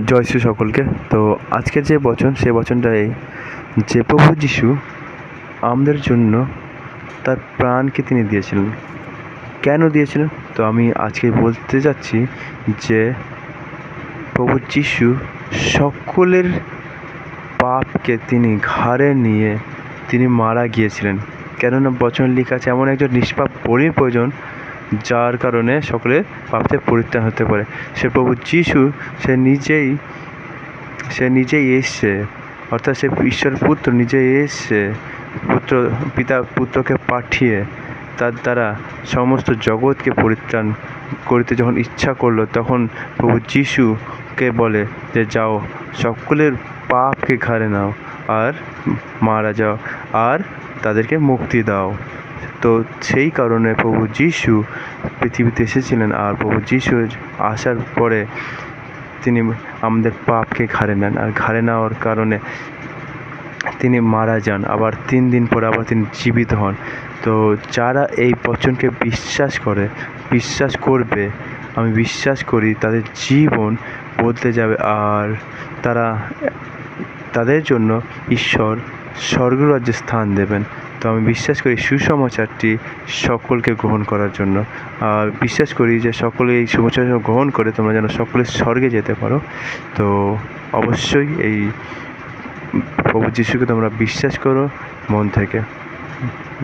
জয় শ্রী সকলকে। তো আজকের যে বচন, সে বচনটা এই যে প্রভু যীশু আমাদের জন্য তার প্রাণকে তিনি দিয়েছিলেন। কেন দিয়েছিলেন? তো আমি আজকে বলতে যাচ্ছি যে প্রভু যীশু সকলের পাপকে তিনি ঘাড়ে নিয়ে তিনি মারা গিয়েছিলেন। কেননা বচন লেখা আছে, এমন একজন নিষ্পাপ বলির প্রয়োজন যার কারণে সকলের পাপ থেকে পরিত্রাণ হতে পারে। সে প্রভু যীশু সে নিজেই এসছে, অর্থাৎ সে ঈশ্বরের পুত্র নিজেই এসছে, পুত্রকে পাঠিয়ে তার দ্বারা সমস্ত জগৎকে পরিত্রাণ করিতে যখন ইচ্ছা করলো, তখন প্রভু যীশুকে বলে যে যাও, সকলের পাপকে ঘাড়ে নাও আর মারা যাও আর তাদেরকে মুক্তি দাও। তো সেই কারণে প্রভু যীশু পৃথিবীতে এসেছিলেন, আর প্রভু যীশু আসার পরে তিনি আমাদের পাপকে ঘাড়ে নেন, আর ঘাড়ে নেওয়ার কারণে তিনি মারা যান, আবার 3 দিন পরে আবার তিনি জীবিত হন। তো যারা এই বচনকে বিশ্বাস করবে, আমি বিশ্বাস করি তাদের জীবন বদলে যাবে, আর তাদের জন্য ঈশ্বর স্বর্গরাজ্যে স্থান দেবেন। তো আমি বিশ্বাস করি সুসমাচারটি সকলকে গ্রহণ করার জন্য, আর বিশ্বাস করি যে সকলে এই সুসমাচার গ্রহণ করে তোমরা যেন সকলে স্বর্গে যেতে পারো। তো অবশ্যই এই প্রভু যীশুকে তোমরা বিশ্বাস করো মন থেকে।